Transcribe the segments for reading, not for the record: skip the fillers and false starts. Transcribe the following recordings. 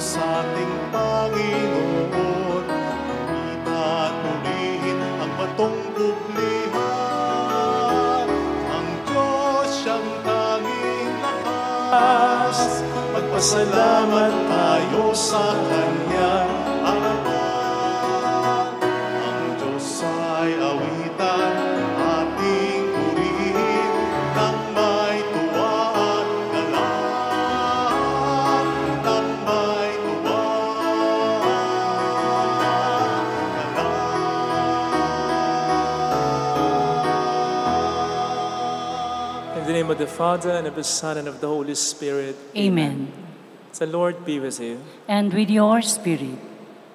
Diyos ating Panginoon. At purihin ang batong bublihan. Ang Diyos siyang tanging lakas. Magpasalamat tayo sa Kanyang harapan. Ang Diyos ay awitan, ating purihin nang may tuwa at galak. Nang may tuwa at galak. In the name of the Father, and of the Son, and of the Holy Spirit. Amen. The Lord be with you. And with your spirit.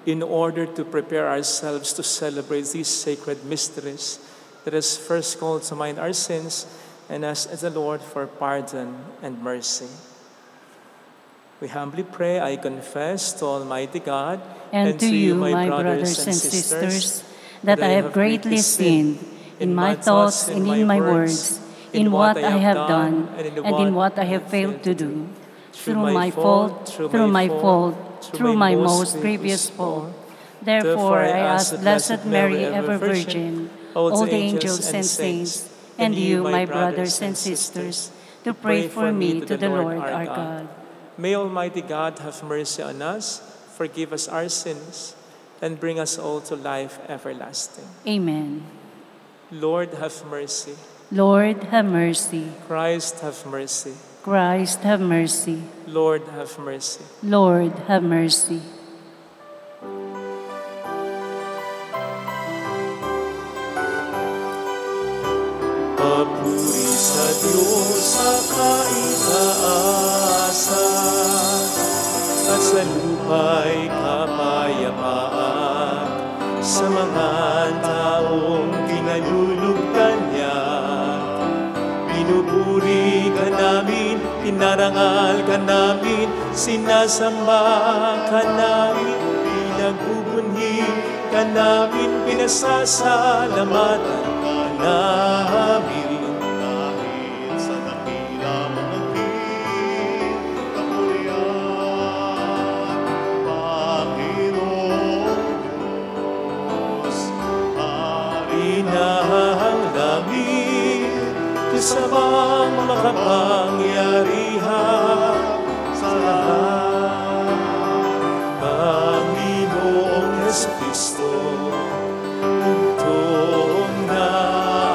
In order to prepare ourselves to celebrate these sacred mysteries, let us first call to mind our sins and ask the Lord for pardon and mercy. We humbly pray, I confess to Almighty God And to you, my brothers and sisters, that I have greatly sinned in my thoughts and in my words, in what I have done and in what I have failed to do, through my fault, through my most grievous fault. Therefore I ask Blessed Mary, ever Virgin, all the angels and saints, and you, my brothers and sisters, to pray for me to the Lord our God. May Almighty God have mercy on us, forgive us our sins, and bring us all to life everlasting. Amen. Lord, have mercy. Lord, have mercy. Christ, have mercy. Christ, have mercy. Lord, have mercy. Lord, have mercy. Papuri sa Diyos sa kaitaasan, at sa lupa'y kapayapaan sa mga taong kinalulugdan niya. Pinupuri ka namin, pinarangal ka namin, sinasamba ka namin, pinagbubunyi ka namin, pinasasalamatan ka namin. Dahil sa dakila mong kapurihan, Panginoong Diyos, Hari ng langit, kasamang makapangyarihan sa lahat. Panginoong Jesucristo, bugtong na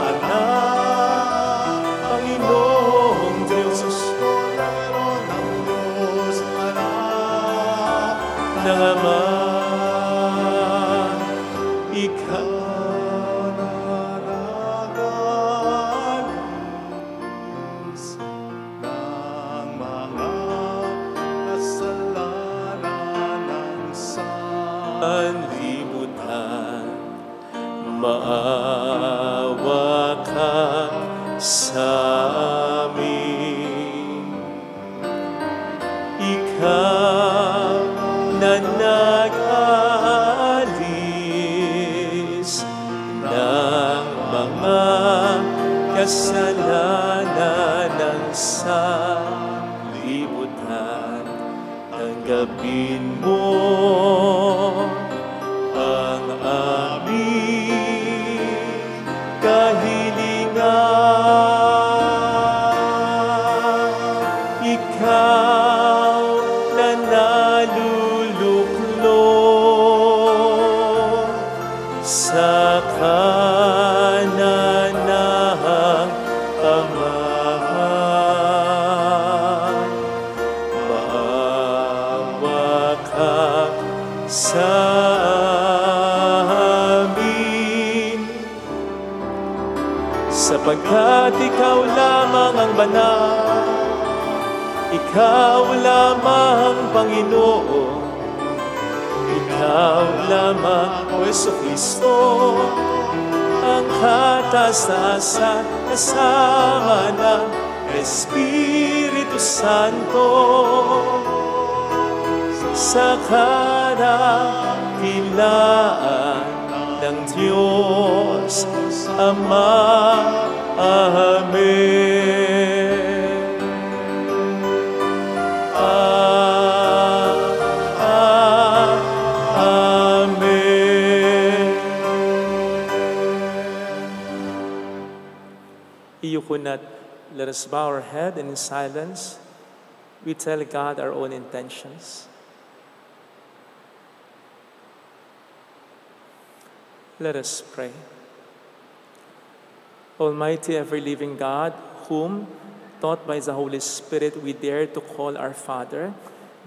anak, Panginoong Diyos, Kordero ng Diyos, anak ng Ama, ikaw libutan, maawa ka sa amin. Ikaw na nag-alis ng mga kasalanan ng sanlibutan, tanggapin mo ang aming kahilingan. Ikaw na naluluklok sa kanan ng Ama. Maawa ka sa amin, sapagkat ikaw lamang ang banal, ikaw lamang Panginoon, ikaw lamang o Jesucristo, ang katastasan kasama ng Espiritu Santo, sa kadakilaan ng Diyos Ama. Amen. not, let us bow our head and in silence, we tell God our own intentions. Let us pray. Almighty, ever-living God, whom, taught by the Holy Spirit, we dare to call our Father,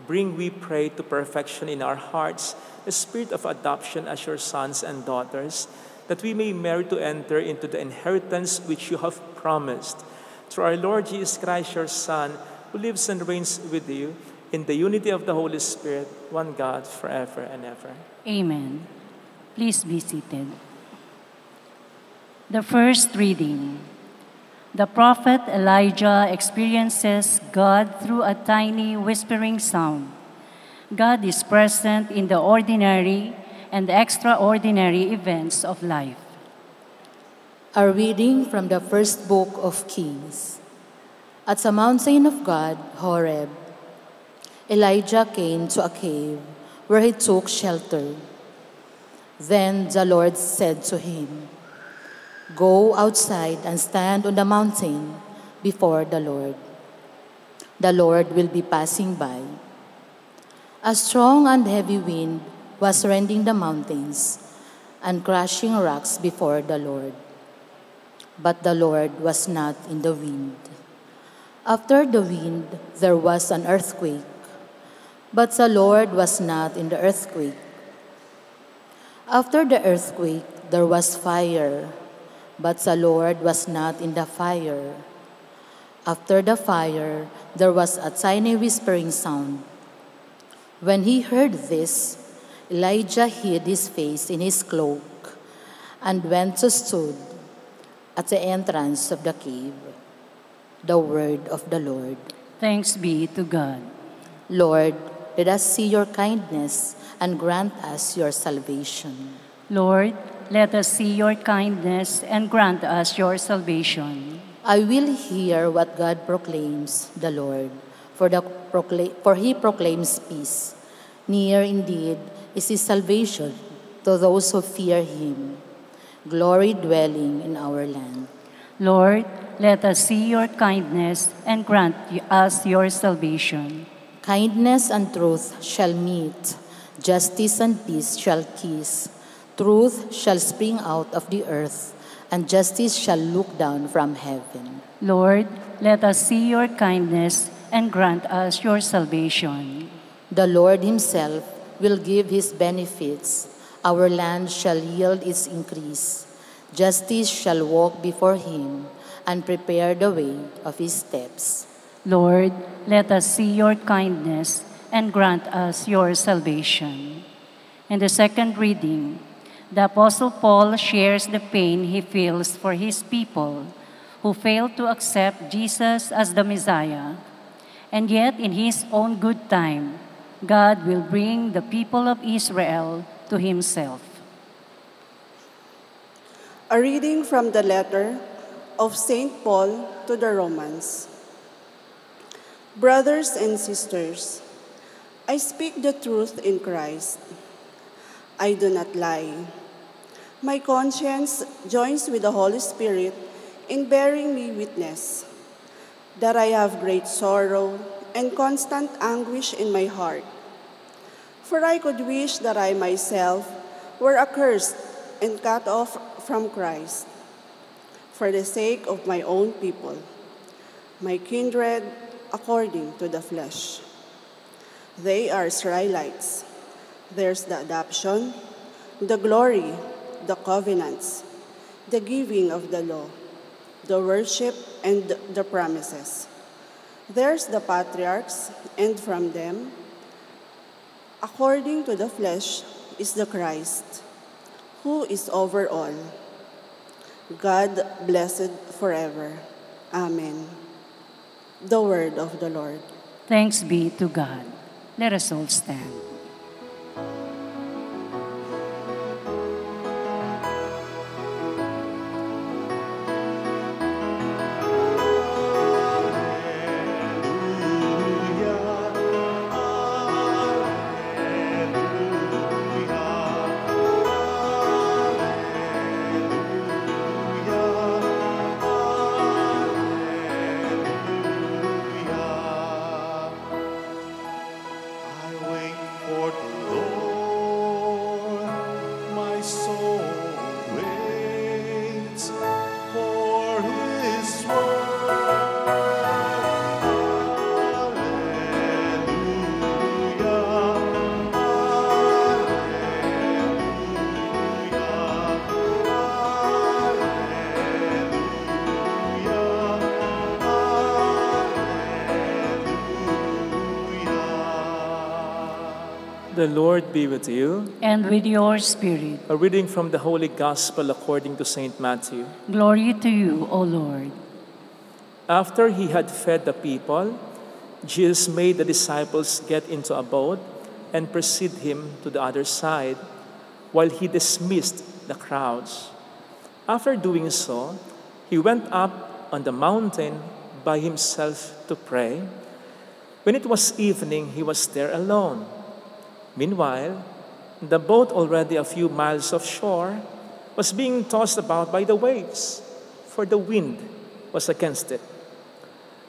bring, we pray, to perfection in our hearts the spirit of adoption as your sons and daughters, that we may merit to enter into the inheritance which you have promised. Through our Lord Jesus Christ, your Son, who lives and reigns with you in the unity of the Holy Spirit, one God, forever and ever. Amen. Please be seated. The first reading. The prophet Elijah experiences God through a tiny whispering sound. God is present in the ordinary and extraordinary events of life. A reading from the first book of Kings. At the mountain of God, Horeb, Elijah came to a cave where he took shelter. Then the Lord said to him, "Go outside and stand on the mountain before the Lord. The Lord will be passing by." A strong and heavy wind was rending the mountains and crushing rocks before the Lord. But the Lord was not in the wind. After the wind, there was an earthquake, but the Lord was not in the earthquake. After the earthquake, there was fire, but the Lord was not in the fire. After the fire, there was a tiny whispering sound. When he heard this, Elijah hid his face in his cloak and went to stood at the entrance of the cave. The word of the Lord. Thanks be to God. Lord, let us see your kindness and grant us your salvation. Lord, let us see your kindness and grant us your salvation. I will hear what God proclaims, the Lord, for he proclaims peace. Near indeed is his salvation to those who fear him. Glory dwelling in our land. Lord, let us see your kindness and grant us your salvation. Kindness and truth shall meet, justice and peace shall kiss. Truth shall spring out of the earth, and justice shall look down from heaven. Lord, let us see your kindness and grant us your salvation. The Lord himself will give his benefits. Our land shall yield its increase. Justice shall walk before him and prepare the way of his steps. Lord, let us see your kindness and grant us your salvation. In the second reading, the Apostle Paul shares the pain he feels for his people who fail to accept Jesus as the Messiah. And yet, in his own good time, God will bring the people of Israel to himself. A reading from the letter of St. Paul to the Romans. Brothers and sisters, I speak the truth in Christ. I do not lie. My conscience joins with the Holy Spirit in bearing me witness that I have great sorrow and constant anguish in my heart. For I could wish that I myself were accursed and cut off from Christ, for the sake of my own people, my kindred according to the flesh. They are Israelites. There's the adoption, the glory, the covenants, the giving of the law, the worship, and the promises. There's the patriarchs, and from them, according to the flesh, is the Christ, who is over all. God blessed forever. Amen. The word of the Lord. Thanks be to God. Let us all stand. The Lord be with you. And with your spirit. A reading from the Holy Gospel according to St. Matthew. Glory to you, O Lord. After he had fed the people, Jesus made the disciples get into a boat and precede him to the other side, while he dismissed the crowds. After doing so, he went up on the mountain by himself to pray. When it was evening, he was there alone. Meanwhile, the boat, already a few miles offshore, was being tossed about by the waves, for the wind was against it.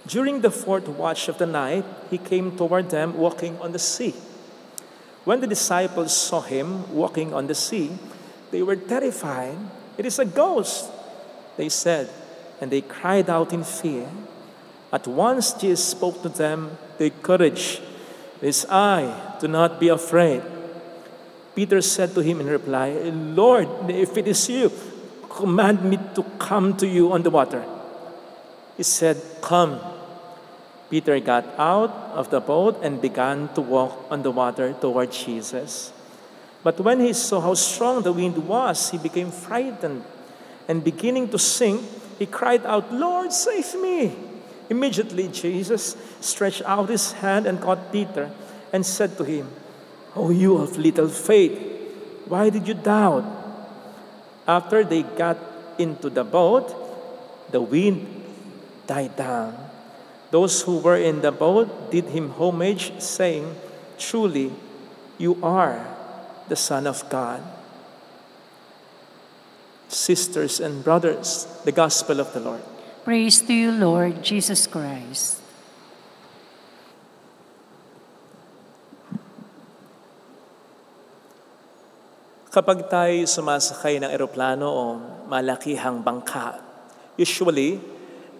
During the fourth watch of the night, he came toward them walking on the sea. When the disciples saw him walking on the sea, they were terrified. "It is a ghost," they said, and they cried out in fear. At once Jesus spoke to them, "Take courage, it is I, do not be afraid." Peter said to him in reply, "Lord, if it is you, command me to come to you on the water." He said, "Come." Peter got out of the boat and began to walk on the water toward Jesus. But when he saw how strong the wind was, he became frightened, and beginning to sink, he cried out, "Lord, save me!" Immediately Jesus stretched out his hand and caught Peter and said to him, "O you of little faith, why did you doubt?" After they got into the boat, the wind died down. Those who were in the boat did him homage, saying, "Truly, you are the Son of God." Sisters and brothers, the Gospel of the Lord. Praise to you, Lord Jesus Christ. Kapag tayo sumasakay ng eroplano o malakihang bangka, usually,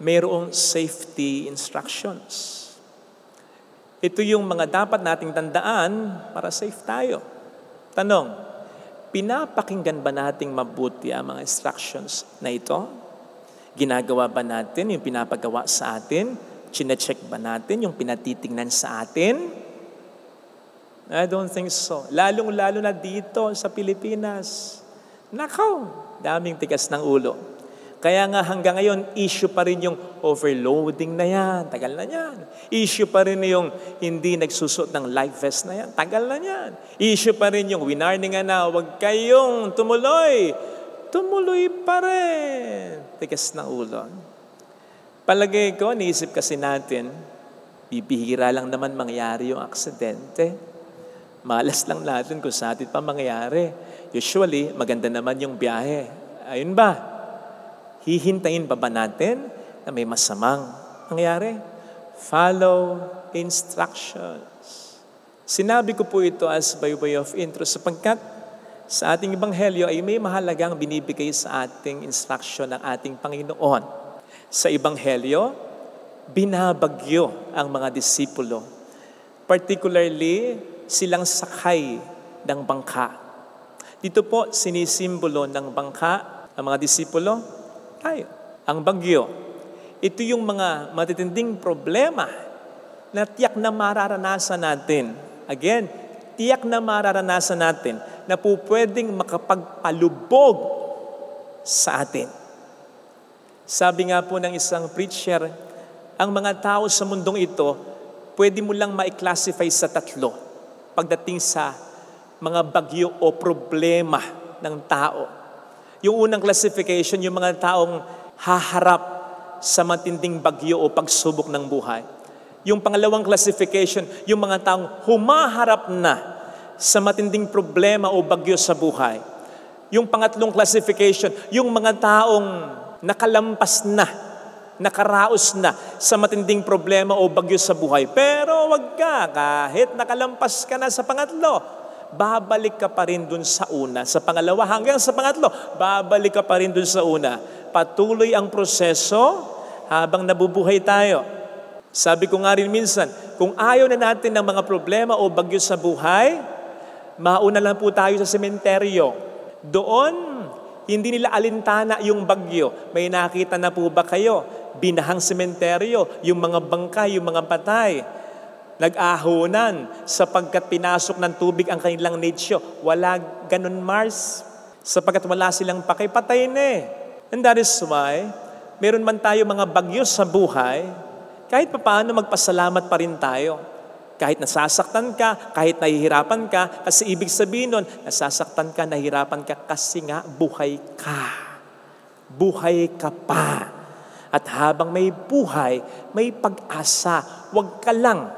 mayroong safety instructions. Ito yung mga dapat nating tandaan para safe tayo. Tanong, pinapakinggan ba nating mabuti ang mga instructions na ito? Ginagawa ba natin yung pinapagawa sa atin? Chine-check ba natin yung pinatitingnan sa atin? I don't think so. Lalong-lalo na dito sa Pilipinas. Nakaw, daming tigas ng ulo. Kaya nga hanggang ngayon, issue pa rin yung overloading na yan. Tagal na yan. Issue pa rin yung hindi nagsusot ng life vest na yan. Tagal na yan. Issue pa rin yung winarningan na huwag kayong tumuloy. Tumuloy pa rin. Tigas ng ulo. Palagay ko, niisip kasi natin, bibihira lang naman mangyari yung aksidente. Malas lang natin kung sa atin pa mangyayari. Usually, maganda naman yung biyahe. Ayun ba? Hihintayin ba natin na may masamang nangyari? Follow instructions. Sinabi ko po ito as by way of intro sapagkat sa ating Ebanghelyo ay may mahalagang binibigay sa ating instruction ng ating Panginoon. Sa Ebanghelyo, binabagyo ang mga disipulo. Particularly, silang sakay ng bangka. Dito po, sinisimbolo ng bangka ang mga disipulo, tayo. Ang bagyo, ito yung mga matitinding problema na tiyak na mararanasan natin. Again, tiyak na mararanasan natin na po pwedeng makapagpalubog sa atin. Sabi nga po ng isang preacher, ang mga tao sa mundong ito, pwede mo lang ma-classify sa tatlo pagdating sa mga bagyo o problema ng tao. Yung unang classification, yung mga taong haharap sa matinding bagyo o pagsubok ng buhay. Yung pangalawang classification, yung mga taong humaharap na sa matinding problema o bagyo sa buhay. Yung pangatlong classification, yung mga taong nakalampas na, nakaraos na sa matinding problema o bagyo sa buhay. Pero wag ka, kahit nakalampas ka na sa pangatlo, babalik ka pa rin dun sa una. Sa pangalawa hanggang sa pangatlo, babalik ka pa rin dun sa una. Patuloy ang proseso habang nabubuhay tayo. Sabi ko nga rin minsan, kung ayaw na natin ng mga problema o bagyo sa buhay, mauna lang po tayo sa sementeryo. Doon, hindi nila alintana yung bagyo. May nakita na po ba kayo? Binahang sementeryo, yung mga bangkay, yung mga patay. Nag-ahonan sapagkat pinasok ng tubig ang kanilang nicho. Wala ganun, Mars. Sapagkat wala silang pakipatay na eh. And that is why, meron man tayo mga bagyo sa buhay, kahit paano magpasalamat pa rin tayo. Kahit nasasaktan ka, kahit nahihirapan ka, kasi ibig sabihin nun, nasasaktan ka, nahihirapan ka, kasi nga buhay ka. Buhay ka pa. At habang may buhay, may pag-asa. Huwag ka lang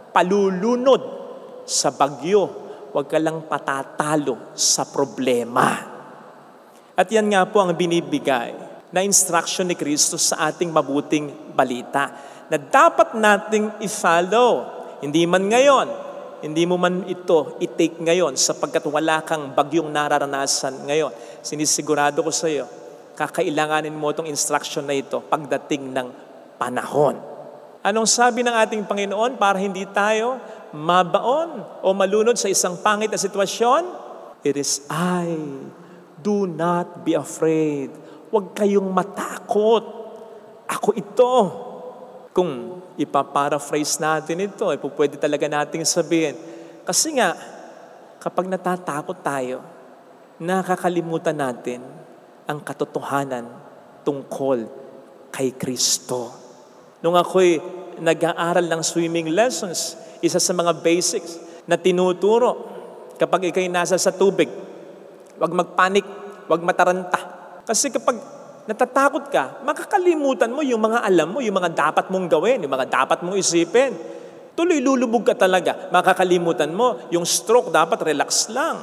palulunod sa bagyo. Huwag ka lang patatalo sa problema. At yan nga po ang binibigay na instruction ni Kristo sa ating mabuting balita na dapat nating i-follow. Hindi man ngayon, hindi mo man ito i-take ngayon sapagkat wala kang bagyong nararanasan ngayon. Sinisigurado ko sa iyo, kakailanganin mo itong instruction na ito pagdating ng panahon. Anong sabi ng ating Panginoon para hindi tayo mabaon o malunod sa isang pangit na sitwasyon? It is I. Do not be afraid. Huwag kayong matakot. Ako ito. Kung ipaparaphrase natin ito, pwede talaga nating sabihin. Kasi nga, kapag natatakot tayo, nakakalimutan natin ang katotohanan tungkol kay Kristo. Nung ako'y nag-aaral ng swimming lessons, isa sa mga basics na tinuturo kapag ikay nasa sa tubig, huwag magpanik, huwag mataranta. Kasi kapag natatakot ka, makakalimutan mo yung mga alam mo, yung mga dapat mong gawin, yung mga dapat mong isipin. Tuloy lulubog ka talaga. Makakalimutan mo, yung stroke dapat relax lang.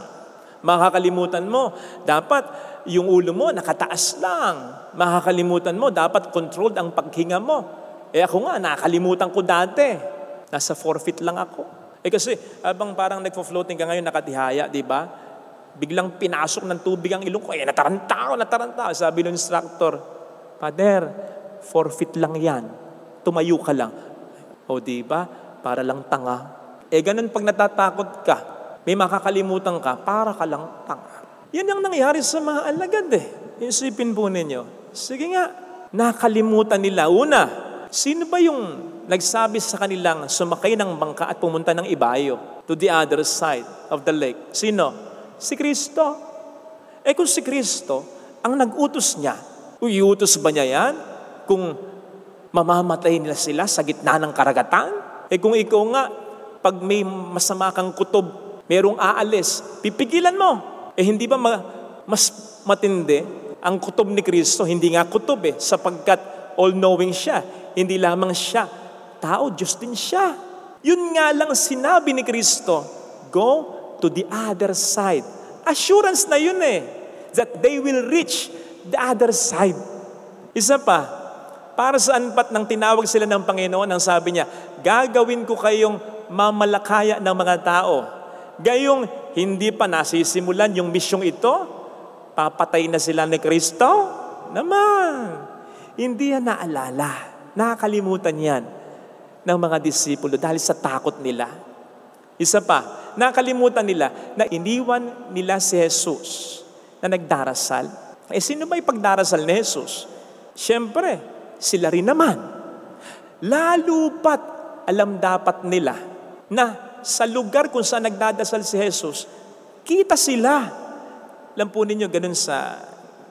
Makakalimutan mo, dapat yung ulo mo nakataas lang. Makakalimutan mo, dapat controlled ang paghinga mo. Ako nga, nakakalimutan ko dati. Nasa 4 feet lang ako. Kasi abang parang nagfo-floating ka ngayon, nakatihaya, di ba? Biglang pinasok ng tubig ang ilong ko. Nataranta. Sabi ng instructor, Father, 4 feet lang yan. Tumayo ka lang. O di ba? Para lang tanga. Ganun pag natatakot ka, may makakalimutan ka, para ka lang tanga. Yan ang nangyari sa mga alagad eh. Isipin po ninyo. Sige nga, nakalimutan nila. Una, sino ba yung nagsabi sa kanilang sumakay ng bangka at pumunta ng ibayo to the other side of the lake? Sino? Si Kristo. Kung si Kristo ang nag-utos niya, iutos ba niya yan kung mamamatay nila sila sa gitna ng karagatan? Kung ikaw nga, pag may masama kang kutob, merong aalis, pipigilan mo. Hindi ba mas matindi ang kutob ni Kristo? Hindi nga kutob sapagkat all-knowing siya. Hindi lamang siya tao, Diyos din siya. Yun nga lang sinabi ni Kristo, go to the other side. Assurance na yun that they will reach the other side. Isa pa, para saan pat nang tinawag sila ng Panginoon, ang sabi niya, gagawin ko kayong mamalakaya ng mga tao. Gayong hindi pa nasisimulan yung misyong ito, papatay na sila ni Kristo? Naman, hindi yan naalala. Nakakalimutan yan ng mga disipulo dahil sa takot nila. Isa pa, nakalimutan nila na iniwan nila si Jesus na nagdarasal. Sino ba ipagdarasal ni Jesus? Siyempre, sila rin naman. Lalo pat alam dapat nila na sa lugar kung saan nagdadasal si Jesus, kita sila. Alam po ninyo, ganun sa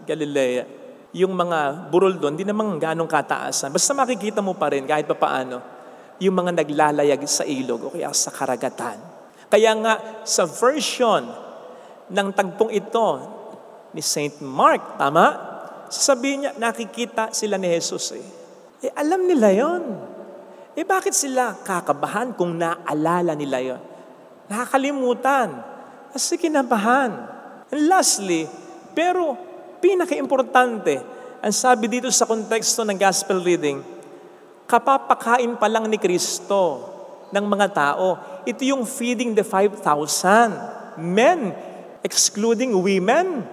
Galilea, yung mga burol doon, di namang ganong kataasan. Basta makikita mo pa rin, kahit pa paano, yung mga naglalayag sa ilog o kaya sa karagatan. Kaya nga, sa version ng tagpong ito ni St. Mark, tama? Sasabihin niya, nakikita sila ni Jesus alam nila yon. Bakit sila kakabahan kung naalala nila yon? Nakakalimutan. Kasi kinabahan. And lastly, pero pinaka-importante, ang sabi dito sa konteksto ng gospel reading, kapapakain pa lang ni Kristo ng mga tao. Ito yung feeding the 5,000 men, excluding women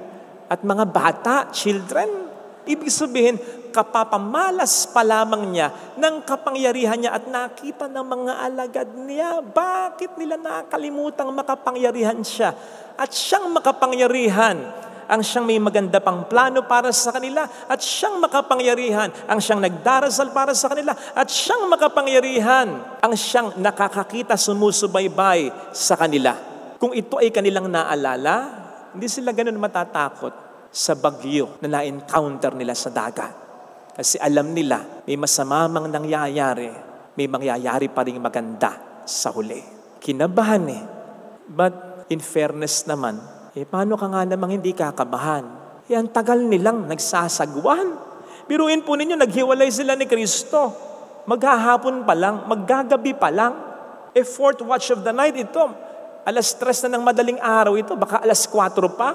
at mga bata, children. Ibig sabihin, kapapamalas pa lamang niya ng kapangyarihan niya at nakita ng mga alagad niya. Bakit nila nakalimutang makapangyarihan siya? At siyang makapangyarihan ang siyang may maganda pang plano para sa kanila, at siyang makapangyarihan, ang siyang nagdarasal para sa kanila, at siyang makapangyarihan, ang siyang nakakakita sumusubaybay sa kanila. Kung ito ay kanilang naalala, hindi sila ganun matatakot sa bagyo na na-encounter nila sa dagat. Kasi alam nila, may masama mang nangyayari, may mangyayari pa rin maganda sa huli. Kinabahan But in fairness naman, paano ka nga namang hindi kakabahan? Ang tagal nilang nagsasagwan. Biruin po ninyo, naghiwalay sila ni Kristo. Maghahapon pa lang, maggagabi pa lang. Fourth watch of the night ito. Alas 3 na ng madaling araw ito, baka alas 4 pa.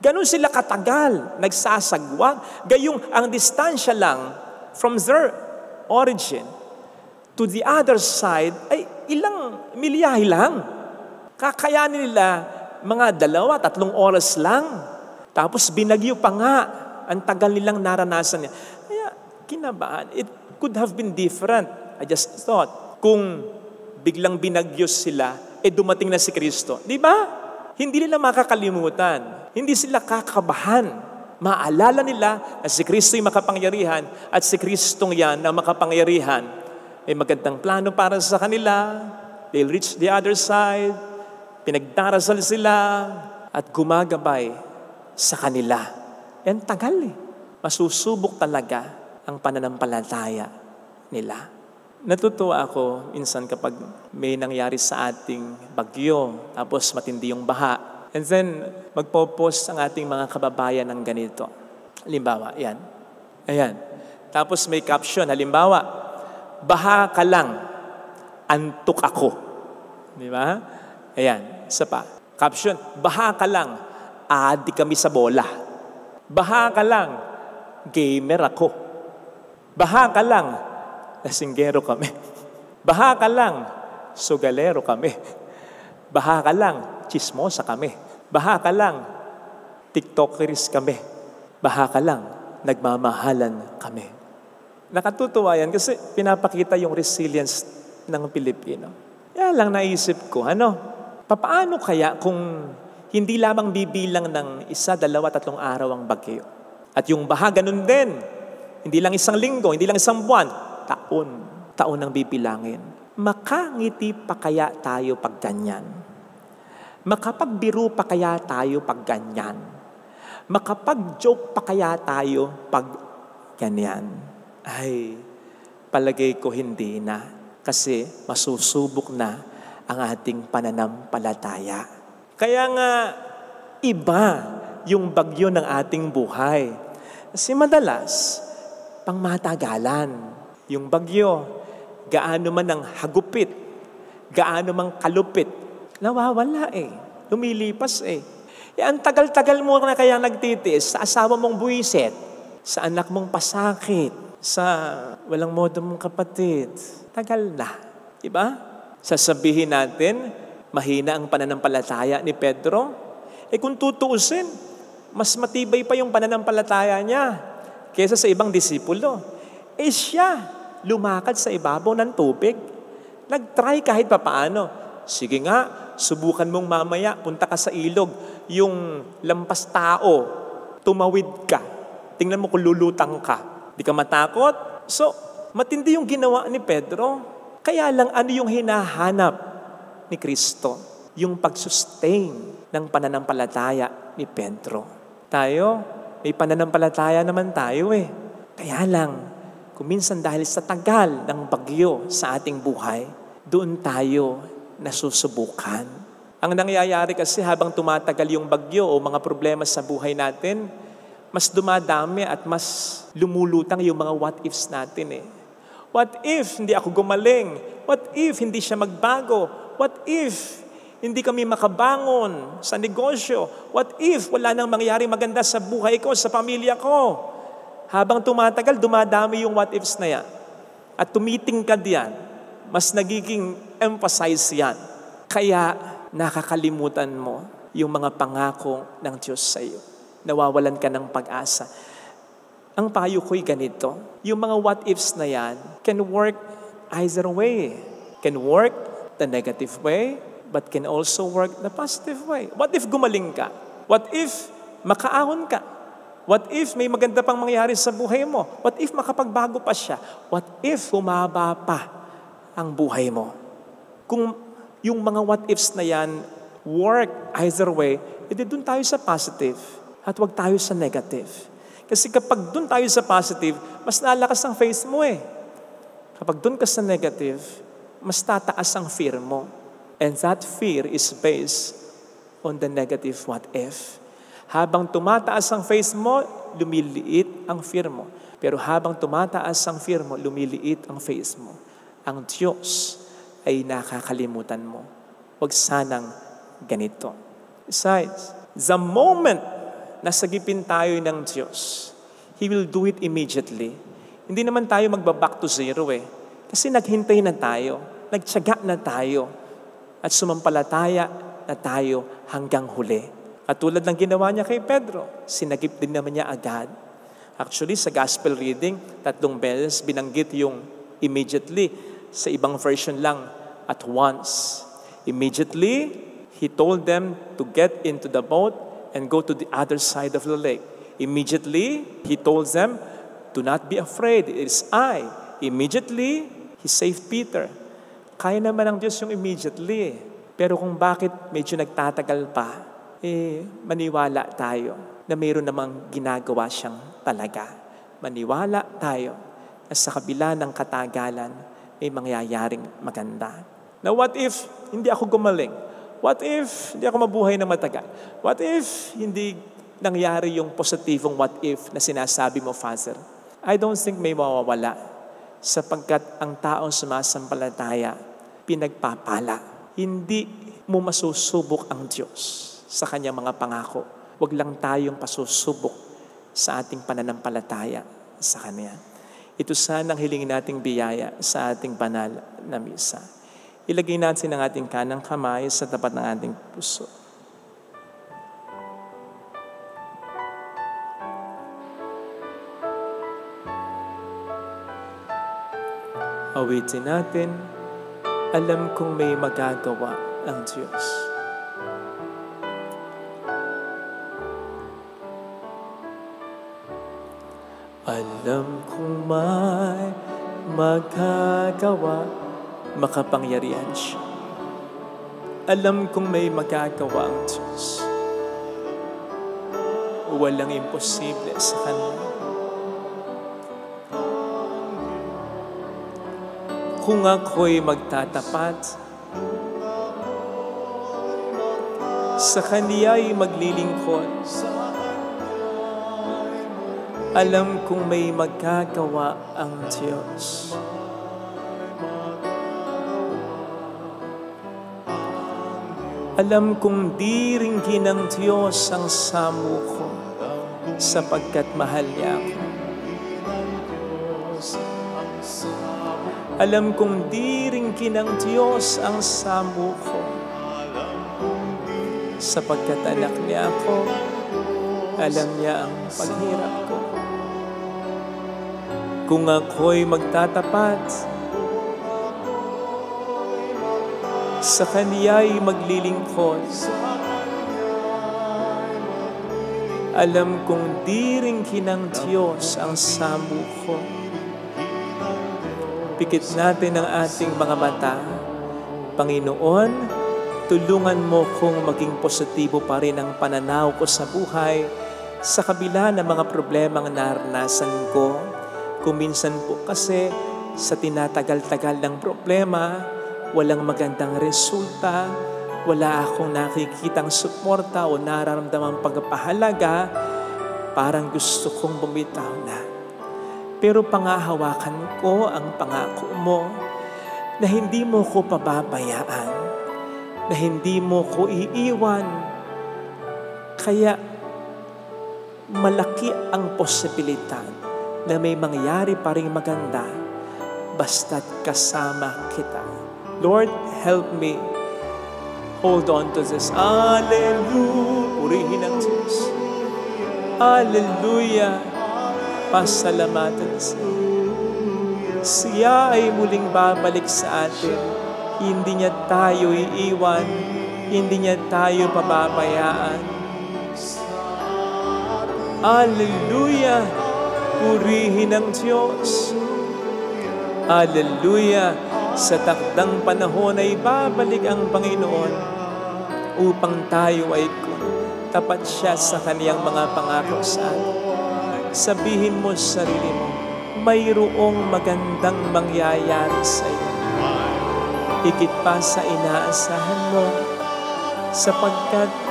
Ganun sila katagal, nagsasagwan. Gayong ang distansya lang from their origin to the other side ay ilang milyahe lang. Kakayanin nila mga 2-3 oras lang. Tapos binagyo pa nga. Ang tagal nilang naranasan niya. Kaya kinabahan. It could have been different. I just thought, kung biglang binagyo sila, dumating na si Kristo. Di ba? Hindi nila makakalimutan. Hindi sila kakabahan. Maalala nila na si Kristo ay makapangyarihan at si Kristong yan na makapangyarihan may magandang plano para sa kanila. They'll reach the other side. Pinagdarasal sila at gumagabay sa kanila. Yan tagal Masusubok talaga ang pananampalataya nila. Natutuwa ako minsan kapag may nangyari sa ating bagyo, tapos matindi yung baha. And then, magpo-post ang ating mga kababayan ng ganito. Halimbawa, yan. Ayan. Tapos may caption, halimbawa, baha ka lang, antok ako. Di ba? Ayan, isa pa. Caption, baha ka lang, adi kami sa bola. Baha ka lang, gamer ako. Baha ka lang, lasinggero kami. Baha ka lang, sugalero kami. Baha ka lang, chismosa kami. Baha ka lang, tiktokeris kami. Baha ka lang, nagmamahalan kami. Nakatutuwa yan kasi pinapakita yung resilience ng Pilipino. Yan lang naisip ko, papaano kaya kung hindi lamang bibilang ng 1, 2, 3 araw ang bagyo? At yung baha, ganun din. Hindi lang 1 linggo, hindi lang 1 buwan, taon ang bibilangin. Makangiti pa kaya tayo pag ganyan? Makapagbiro pa kaya tayo pag ganyan? Makapag-joke pa kaya tayo pag ganyan? Ay, palagay ko hindi na. Kasi masusubok na ang ating pananampalataya. Kaya nga, iba yung bagyo ng ating buhay. Kasi madalas, pangmatagalan. Yung bagyo, gaano man ang hagupit, gaano man kalupit, nawawala lumilipas ang tagal-tagal mo na kaya nagtitiis sa asawa mong buwisit, sa anak mong pasakit, sa walang modo mong kapatid. Tagal na. Diba? Sasabihin natin, mahina ang pananampalataya ni Pedro. Kung tutuusin, mas matibay pa yung pananampalataya niya kaysa sa ibang disipulo. Siya, lumakad sa ibabaw ng tubig. Nag-try kahit papaano. Sige nga, subukan mong mamaya, punta ka sa ilog, yung lampas tao, tumawid ka. Tingnan mo kung lulutang ka. Di ka matakot? So, matindi yung ginawa ni Pedro. Kaya lang ano yung hinahanap ni Kristo? Yung pag-sustain ng pananampalataya ni Pedro. Tayo, may pananampalataya naman tayo Kaya lang, kung minsan dahil sa tagal ng bagyo sa ating buhay, doon tayo nasusubukan. Ang nangyayari kasi habang tumatagal yung bagyo o mga problema sa buhay natin, mas dumadami at mas lumulutang yung mga what-ifs natin What if hindi ako gumaling? What if hindi siya magbago? What if hindi kami makabangon sa negosyo? What if wala nang mangyari maganda sa buhay ko, sa pamilya ko? Habang tumatagal, dumadami yung what-ifs na yan. At tumitingkad yan. Mas nagiging emphasize yan. Kaya nakakalimutan mo yung mga pangako ng Diyos sa iyo. Nawawalan ka ng pag-asa. Ang payo ko'y ganito. Yung mga what-ifs na yan can work either way. Can work the negative way, but can also work the positive way. What if gumaling ka? What if makaahon ka? What if may maganda pang mangyari sa buhay mo? What if makapagbago pa siya? What if humaba pa ang buhay mo? Kung yung mga what ifs na yan work either way, edi dun tayo sa positive at wag tayo sa negative. Kasi kapag dun tayo sa positive, mas lalakas ang faith mo eh. Kapag dun ka sa negative, mas tataas ang fear mo. And that fear is based on the negative what if. Habang tumataas ang faith mo, lumiliit ang fear mo. Pero habang tumataas ang fear mo, lumiliit ang faith mo. Ang Diyos ay nakakalimutan mo. Huwag sanang ganito. Besides, the moment na sagipin tayo ng Diyos, He will do it immediately. Hindi naman tayo magbaback to zero eh. Kasi naghintay na tayo, nagtiyaga na tayo, at sumampalataya na tayo hanggang huli. At tulad ng ginawa niya kay Pedro, sinagip din naman niya agad. Actually, sa gospel reading, 3 beses binanggit yung immediately. Sa ibang version lang, at once. Immediately, He told them to get into the boat and go to the other side of the lake. Immediately, He told them, do not be afraid, it is I. Immediately, He saved Peter. Kaya naman ng Diyos yung immediately. Pero kung bakit medyo nagtatagal pa, maniwala tayo na mayroon namang ginagawa siyang talaga. Maniwala tayo na sa kabila ng katagalan, may mangyayaring maganda. Now what if hindi ako gumaling? What if hindi ako mabuhay na matagal? What if hindi nangyari yung positibong what if na sinasabi mo, Father? I don't think may mawawala sapagkat ang taong sumasampalataya, pinagpapala. Hindi mo masusubok ang Diyos sa kanyang mga pangako. Huwag lang tayong pasusubok sa ating pananampalataya sa Kanya. Ito sanang hilingin nating biyaya sa ating banal na misa. Ilagay natin ang ating kanang kamay sa tapat ng ating puso. Awitin natin, alam kong may magagawa ang Diyos. Alam kong may magagawa, makapangyarihan siya. Alam kong may magagawa ang Diyos. Walang imposible sa Kanya. Kung ako'y magtatapat, sa Kanya'y maglilingkod, alam kong may magagawa ang Diyos. Alam kong di ringgin ng Diyos ang samo ko sapagkat mahal niya ako. Alam kong di ringgin ng Diyos ang samo ko sapagkat anak niya ako. Alam niya ang paghirap ko. Kung ako'y magtatapat, sa Kaniya'y maglilingkod, alam kong di ringgin ng Diyos ang samo ko. Pikit natin ang ating mga mata. Panginoon, tulungan mo kong maging positibo pa rin ang pananaw ko sa buhay sa kabila ng mga problemang naranasan ko. Kung minsan po kasi sa tinatagal-tagal ng problema, walang magandang resulta, wala akong nakikitang suporta o nararamdamang pagpahalaga, parang gusto kong bumitaw na. Pero pangahawakan ko ang pangako mo na hindi mo ko pababayaan, na hindi mo ko iiwan. Kaya malaki ang posibilidad na may mangyari pa rin maganda basta't kasama kita. Lord, help me. Hold on to this. Hallelujah. Purihin ang Diyos. Hallelujah. Pasalamatan siya. Siya ay muling babalik sa atin. Hindi niya tayo iiwan. Hindi niya tayo pababayaan. Hallelujah! Purihin ang Diyos. Hallelujah! Sa takdang panahon ay babalik ang Panginoon upang tayo ay tapat siya sa kaniyang mga pangako sa atin. Sabihin mo sa sarili mo, mayroong magandang mangyayari sa iyo. Higit pa sa inaasahan mo, sapagkat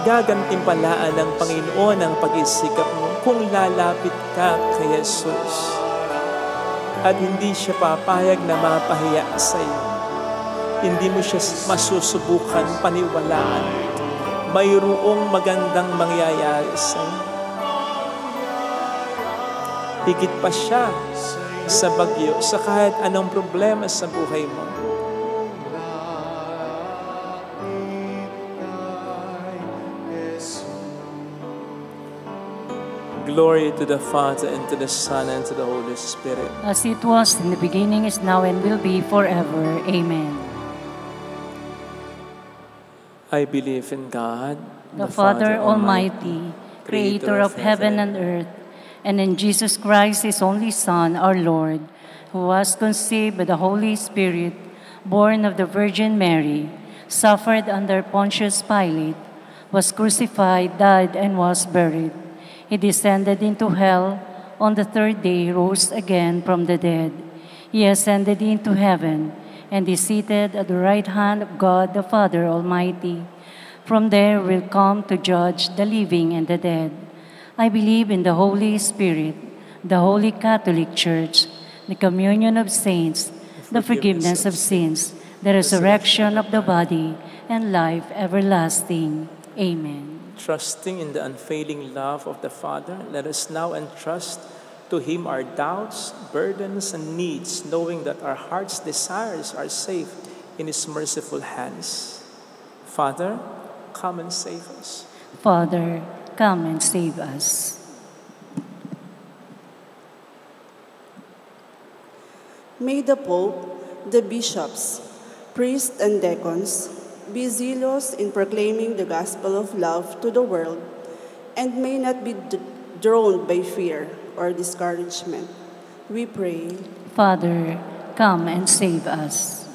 gagantimpalaan ng Panginoon ang pag-isikap mo kung lalapit ka kay Jesus. At hindi siya papayag na mapahiya sa iyo. Hindi mo siya masusubukan paniwalaan. Mayroong magandang mangyayari sa iyo. Higit pa siya sa bagyo, sa kahit anong problema sa buhay mo. Glory to the Father, and to the Son, and to the Holy Spirit. As it was in the beginning, is now, and will be forever. Amen. I believe in God, The Father Almighty, Creator of heaven and earth, and in Jesus Christ, His only Son, our Lord, who was conceived by the Holy Spirit, born of the Virgin Mary, suffered under Pontius Pilate, was crucified, died, and was buried. He descended into hell. On the third day, rose again from the dead. He ascended into heaven, and is seated at the right hand of God the Father Almighty. From there will come to judge the living and the dead. I believe in the Holy Spirit, the Holy Catholic Church, the communion of saints, the forgiveness of sins, the resurrection of the body, and life everlasting. Amen. trusting in the unfailing love of the Father, let us now entrust to Him our doubts, burdens, and needs, knowing that our heart's desires are safe in His merciful hands. Father, come and save us. Father, come and save us. May the Pope, the bishops, priests, and deacons be zealous in proclaiming the gospel of love to the world, and may not be drawn by fear or discouragement. We pray. Father, come and save us.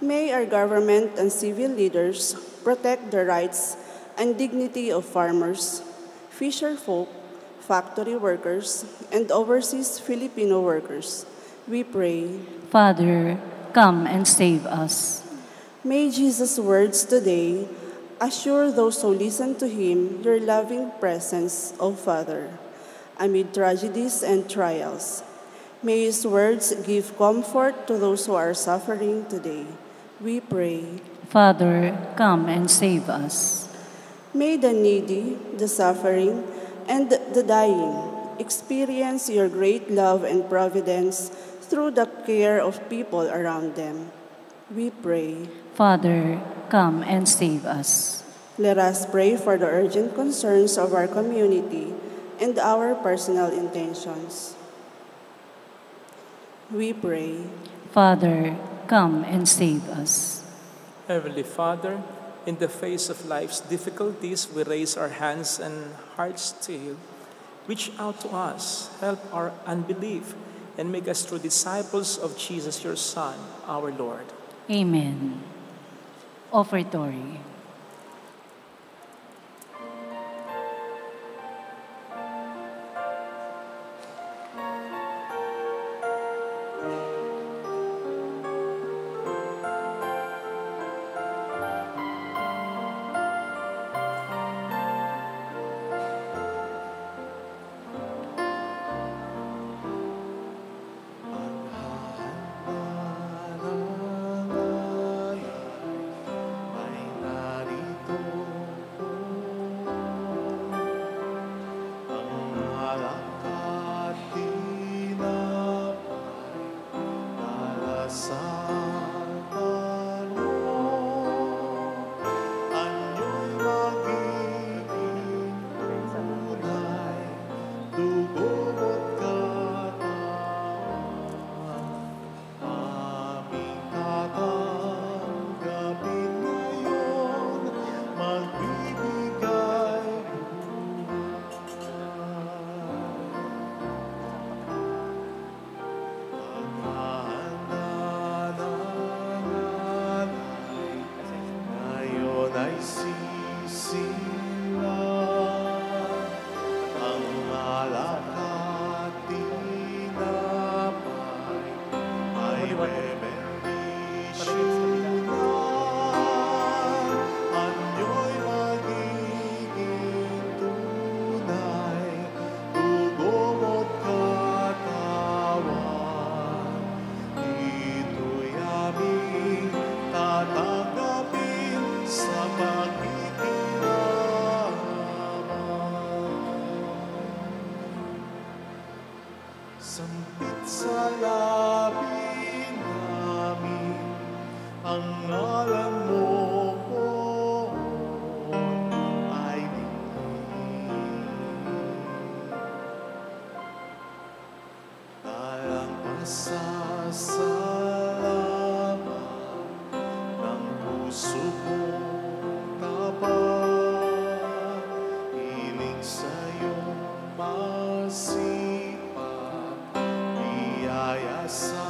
May our government and civil leaders protect the rights and dignity of farmers, fisher folk, factory workers, and overseas Filipino workers. We pray. Father, come and save us. May Jesus' words today assure those who listen to Him your loving presence, O Father, amid tragedies and trials. May His words give comfort to those who are suffering today. We pray. Father, come and save us. May the needy, the suffering, and the dying experience your great love and providence through the care of people around them. We pray. Father, come and save us. Let us pray for the urgent concerns of our community and our personal intentions. We pray. Father, come and save us. Heavenly Father, in the face of life's difficulties, we raise our hands and hearts to You. Reach out to us, help our unbelief, and make us true disciples of Jesus, Your Son, our Lord. Amen. Offertory. Sampit sa labi namin ang ngalan mo ay digdig. Dalang pasasalamat ng puso kong tapat, hiling sa'yong masipag, biyaya sa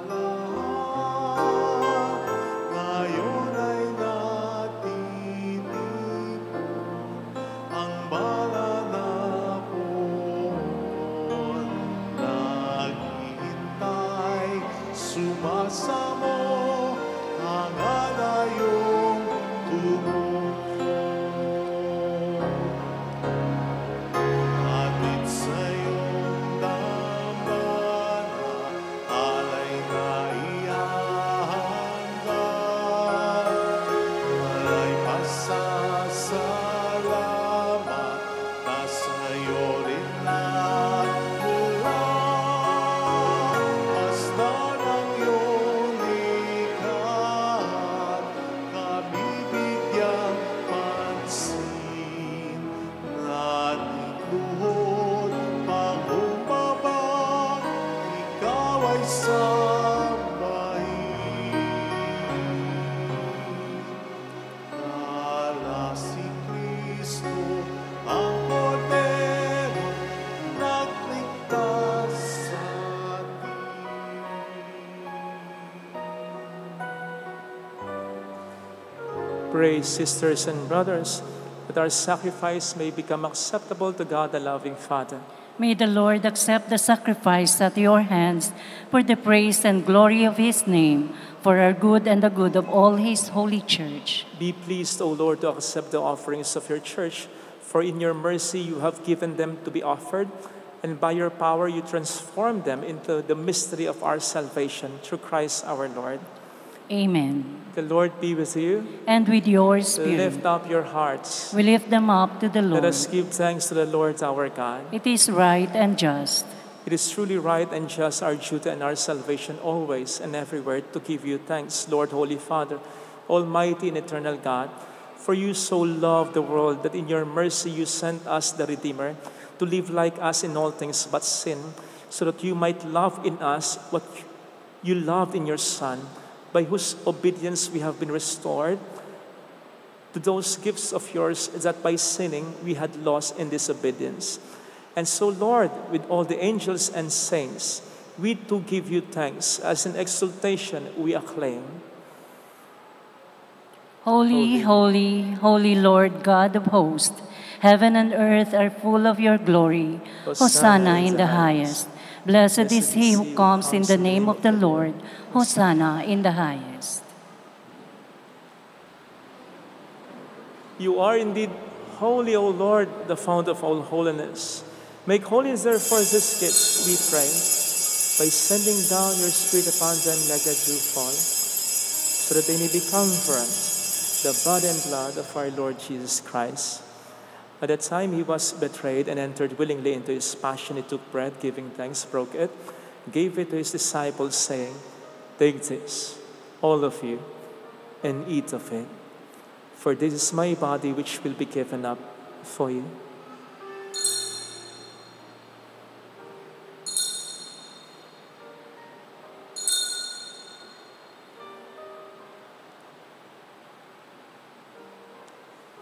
lahat. Ngayon ay natitipon ang bala na poon. Naghihintay, sumasamo, hanga na iyong tugon. Hatid sa iyong dambana, alay na ihahanda. Malay pasasalamat, nasa iyo rin nagmula. Basta ng iyong likhaan, kami bigyang pansin. Ating luhod, pangumbaba, ikaw ay sambahin. Ala si Kristo, ang Kordero, nagligtas sa atin. Pray, sisters and brothers, that our sacrifice may become acceptable to God, the loving Father. May the Lord accept the sacrifice at your hands for the praise and glory of his name, for our good and the good of all his holy church. Be pleased, O Lord, to accept the offerings of your church, for in your mercy you have given them to be offered, and by your power you transform them into the mystery of our salvation through Christ our Lord. Amen. The Lord be with you. And with your spirit, Lift up your hearts. we lift them up to the Let Lord. us give thanks to the Lord our God. It is right and just. It is truly right and just, our duty and our salvation, always and everywhere, to give you thanks, Lord, Holy Father, Almighty and eternal God. For you so loved the world that in your mercy you sent us the Redeemer to live like us in all things but sin, so that you might love in us what you loved in your Son, by whose obedience we have been restored to those gifts of yours that by sinning we had lost in disobedience. And so, Lord, with all the angels and saints, we too give you thanks, as in exultation we acclaim. Holy, holy, holy Lord God of hosts, heaven and earth are full of your glory. Hosanna in the highest. Blessed is he who comes in the name of the Lord. Hosanna in the highest. You are indeed holy, O Lord, the fount of all holiness. Make holy therefore these gifts, we pray, by sending down your Spirit upon them like a dew fall, so that they may become for us the body and blood of our Lord Jesus Christ. At that time he was betrayed and entered willingly into his passion. He took bread, giving thanks, broke it, gave it to his disciples, saying, "Take this, all of you, and eat of it. For this is my body which will be given up for you."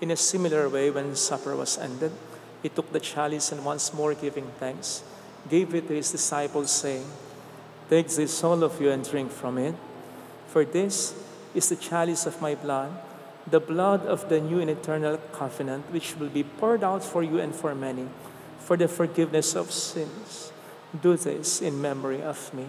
In a similar way, when supper was ended, he took the chalice and once more giving thanks, gave it to his disciples, saying, "Take this, all of you, and drink from it. For this is the chalice of my blood, the blood of the new and eternal covenant, which will be poured out for you and for many, for the forgiveness of sins. Do this in memory of me."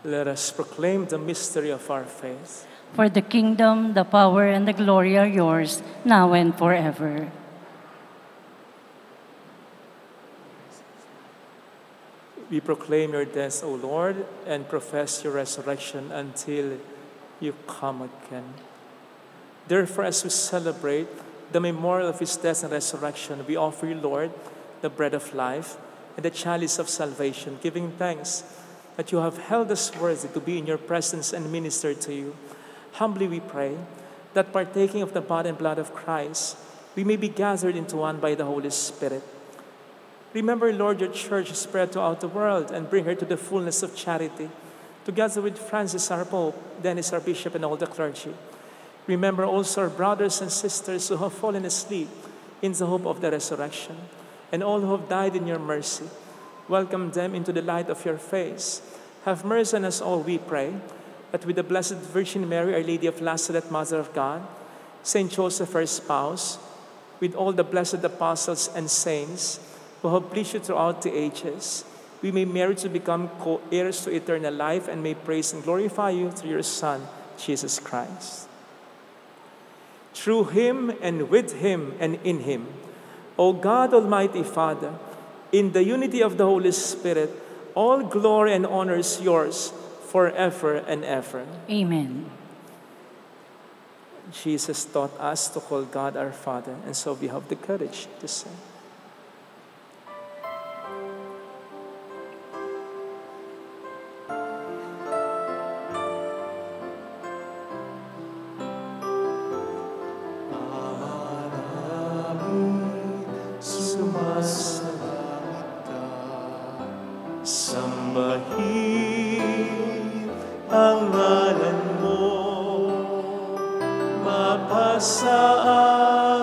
Let us proclaim the mystery of our faith. For the kingdom, the power, and the glory are yours, now and forever. We proclaim your death, O Lord, and profess your resurrection until you come again. Therefore, as we celebrate the memorial of his death and resurrection, we offer you, Lord, the bread of life and the chalice of salvation, giving thanks that you have held us worthy to be in your presence and minister to you. Humbly we pray that partaking of the body and blood of Christ, we may be gathered into one by the Holy Spirit. Remember, Lord, your church spread throughout the world and bring her to the fullness of charity, together with Francis, our Pope, Dennis, our Bishop, and all the clergy. Remember also our brothers and sisters who have fallen asleep in the hope of the resurrection, and all who have died in your mercy. Welcome them into the light of your face. Have mercy on us all, we pray, that with the Blessed Virgin Mary, Our Lady of Nazareth, Mother of God, Saint Joseph, her spouse, with all the blessed apostles and saints who have pleased you throughout the ages, we may merit to become co-heirs to eternal life and may praise and glorify you through your Son, Jesus Christ. Through him and with him and in him, O God, Almighty Father, in the unity of the Holy Spirit, all glory and honor is yours forever and ever. Amen. Jesus taught us to call God our Father, and so we have the courage to say. Sambahin ang ngalan mo, mapasa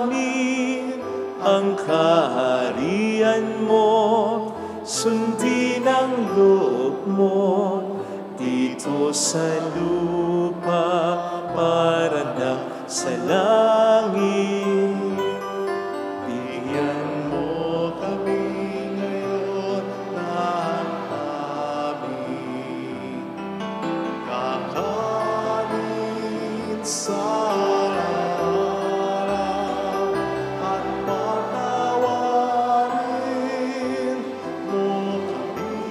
amin ang kaharian mo, sundin ang loob mo dito sa lupa para na sa langit. Bigyan mo kami ngayon ng aming kakanin sa araw at patawarin mo kami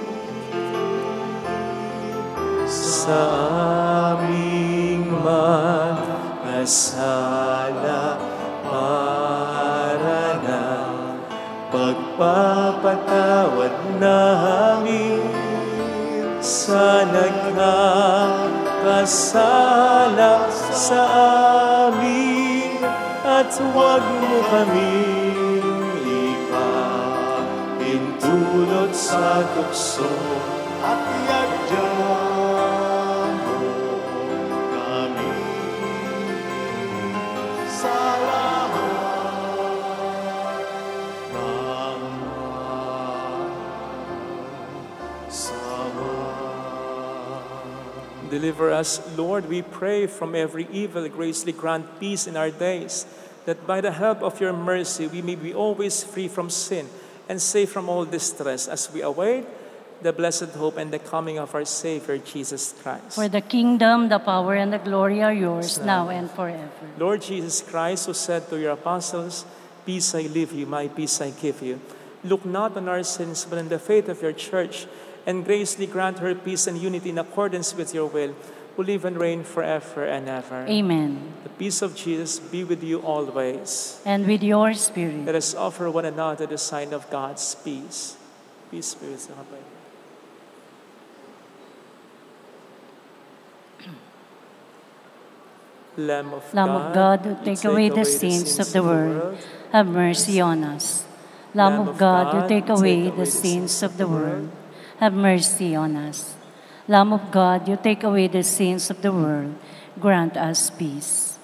Sa aming mga sala para na pagpapatawad namin sa nagkakasala sa amin, at huwag mo kaming ipahintulot sa tukso at iadyan mo kami sa lahat ng sama. Deliver us, Lord, we pray, from every evil. Graciously grant peace in our days, that by the help of your mercy we may be always free from sin and safe from all distress as we await the blessed hope and the coming of our Savior, Jesus Christ. For the kingdom, the power, and the glory are yours, now and forever. Lord Jesus Christ, who said to your apostles, "Peace I leave you, my peace I give you," look not on our sins, but on the faith of your church, and graciously grant her peace and unity in accordance with your will, who live and reign forever and ever. Amen. The peace of Jesus be with you always. And with your spirit. Let us offer one another the sign of God's peace. Peace be with you. Lamb of God, who take away the sins of the world, have mercy on us. Lamb of God, who take away the sins of the world, have mercy on us. Lamb of God, you take away the sins of the world, grant us peace.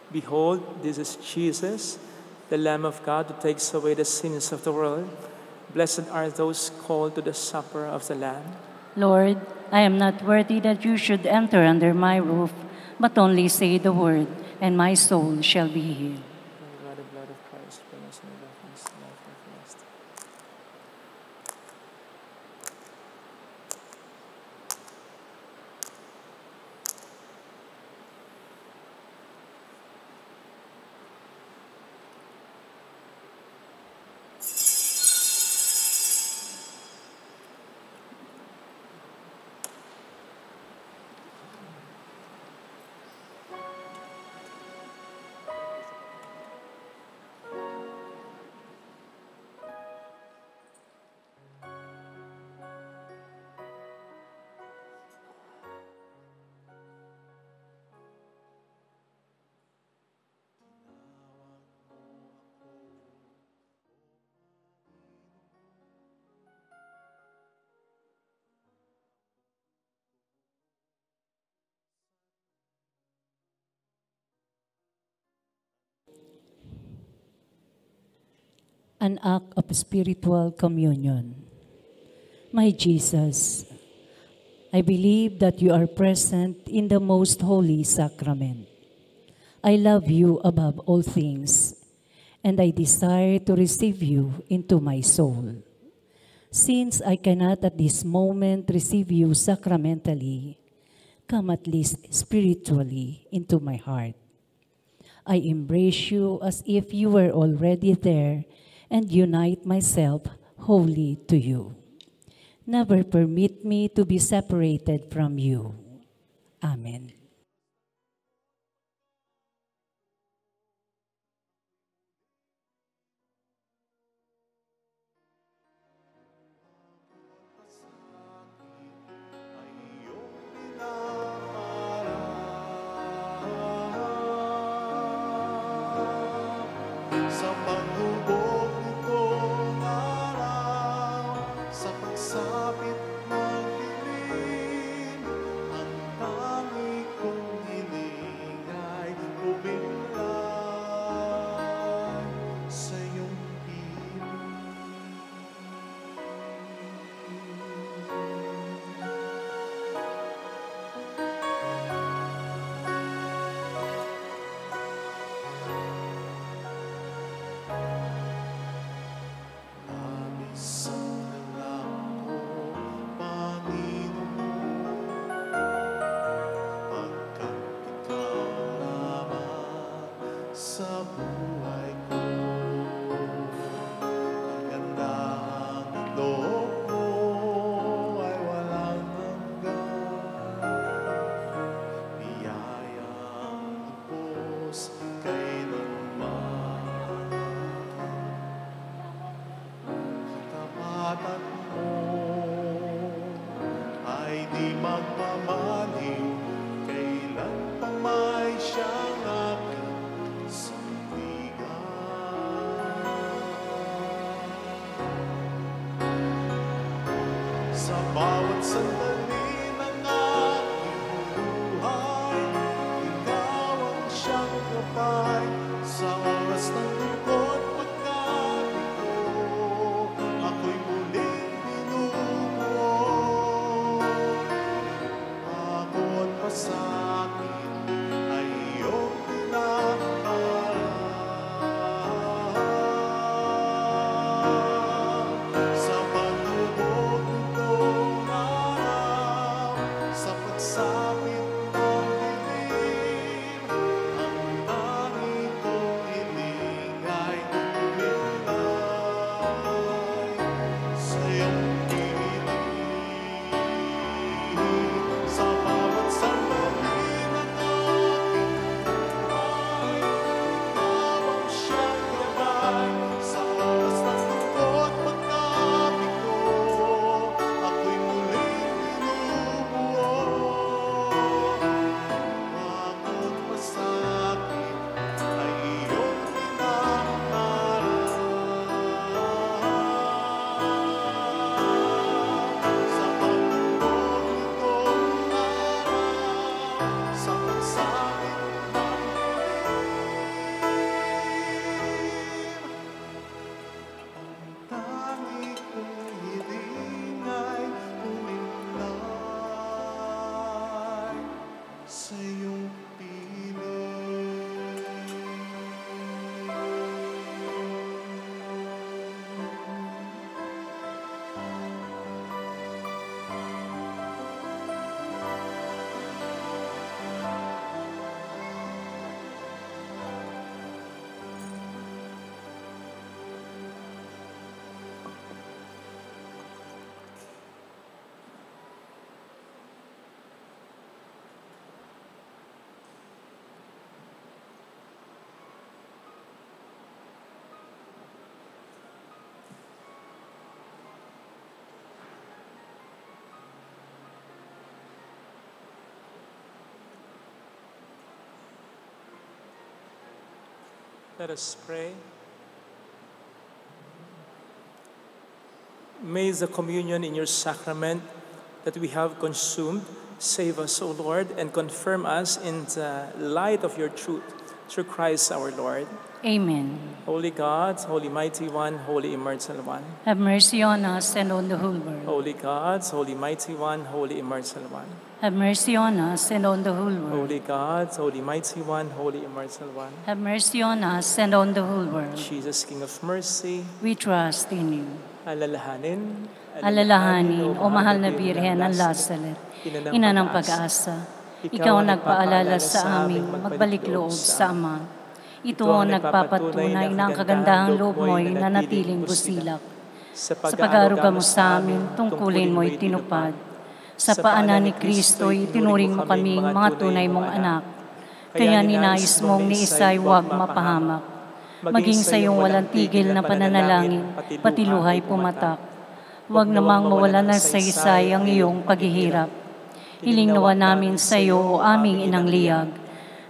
Behold, this is Jesus, the Lamb of God who takes away the sins of the world. Blessed are those called to the supper of the Lamb. Lord, I am not worthy that you should enter under my roof, but only say the word, and my soul shall be healed. By the blood of Christ, bring us in the darkness, life everlasting. An act of spiritual communion. My Jesus, I believe that you are present in the most holy sacrament. I love you above all things, and I desire to receive you into my soul. Since I cannot at this moment receive you sacramentally, come at least spiritually into my heart. I embrace you as if you were already there and unite myself wholly to you. Never permit me to be separated from you. Amen. Sa paghubog nitong araw, sa pagsapit ng dilim, ang tangi kong hiling ay umimlay sa iyong piling. Labis ang alam ko, Panginoon, pagkat ikaw lamang sa buhay ko. Kagandahang loob mo ay walang hanggan, biyayang lubos kailanman. Katapatan mo ay di magmamaliw, kailan pa may siyang aking sandigan. Sa bawat sandali ng aking buhay, ikaw ang siyang gabay. Sa oras ng lungkot pagkabi ko, ako'y muling binubuo. Bawat pasakit ay iyong pinapaharap. Sa paghubog nitong araw, sa pagsapit ng dilim, ang tangi kong hiling ay umimlay sa iyong piling. Sa bawat sandali ng aking buhay, ikaw ang siyang gabay. Sa oras ng lungkot pagkabi ko, ako'y muling binubuo. Bawat pasakit ay iyong pinaharap. Sa paghubog nitong araw, sa pagsapit ng dilim, ang tangi kong hiling ay umimlay sa iyong piling. Let us pray. May the communion in your sacrament that we have consumed save us, O Lord, and confirm us in the light of your truth, through Christ our Lord. Amen. Holy God, Holy Mighty One, Holy Immortal One. Have mercy on us and on the whole world. Holy God, Holy Mighty One, Holy Immortal One. Have mercy on us and on the whole world. Holy God, Holy Mighty One, Holy Immortal One. Have mercy on us and on the whole world. Jesus, King of Mercy, We trust in you. alalahanin, O mahal na Birhen ng Lazaret, ina ng pag-asa, ikaw ang nagpaalala sa aming magbalik loob sa Ama. Ito ang nagpapatunay na ang kagandahang loob mo'y nanatiling busilak. Sa pag-aaruga mo sa amin, tungkulin mo'y tinupad. Sa paanan ni Kristo'y tinuring mo kaming mga tunay mong anak. Kaya ninais mong ni Isa'y huwag mapahamak. Maging sa iyong walang tigil na pananalangin, pati luhay pumatak. Huwag namang mawala ng saysay ang iyong paghihirap. Hiling nawa namin sa iyo, o aming inang liyag,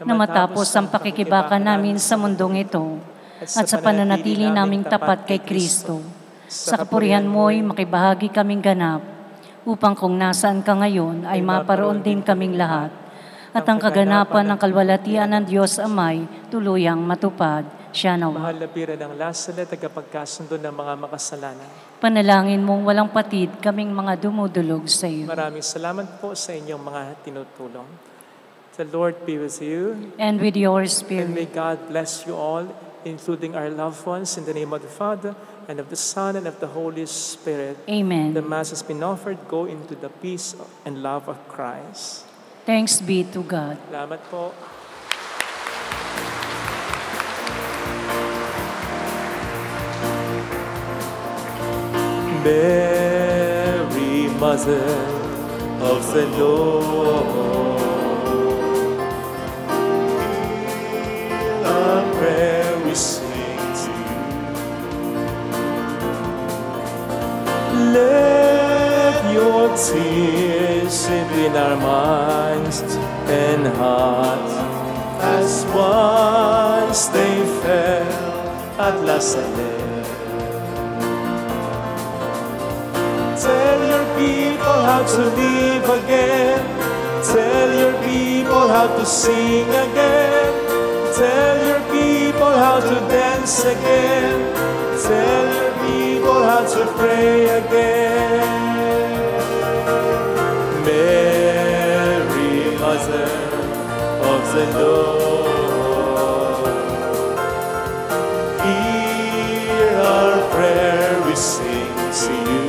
na matapos ang pakikibaka namin sa mundong ito at sa pananatili naming tapat kay Kristo. Sa kapurihan mo'y makibahagi kaming ganap upang kung nasaan ka ngayon ay maparoon din kaming lahat at ang kaganapan ng kalwalatian ng Diyos Amay tuluyang matupad. Siya nawa. Mahal na Birhen ng Lazaret, tagapagkasundo ng mga makasalanan. Panalangin mong walang patid kaming mga dumudulog sa iyo. Maraming salamat po sa inyong mga tinutulong. The Lord be with you. And with your And may spirit. God bless you all, including our loved ones, in the name of the Father, and of the Son, and of the Holy Spirit. Amen. The Mass has been offered. Go into the peace and love of Christ. Thanks be to God. Salamat po. Mary, Mother of the Lord, a prayer we sing to you. Let your tears sink in our minds and hearts as once they fell at Lazaret. Tell your people how to live again. Tell your people how to sing again. Tell your people how to dance again. Tell your people how to pray again. Mary, Mother of the Lord, hear our prayer we sing to you.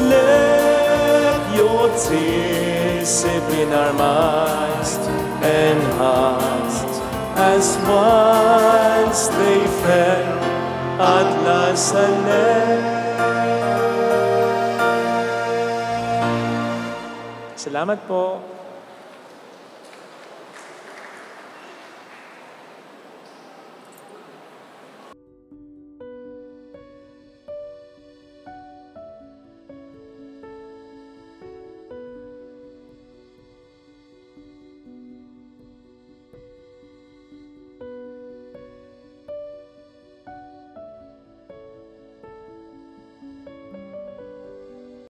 Let your tears sip in our minds and hearts as once they fell at Lazaret. Salamat po.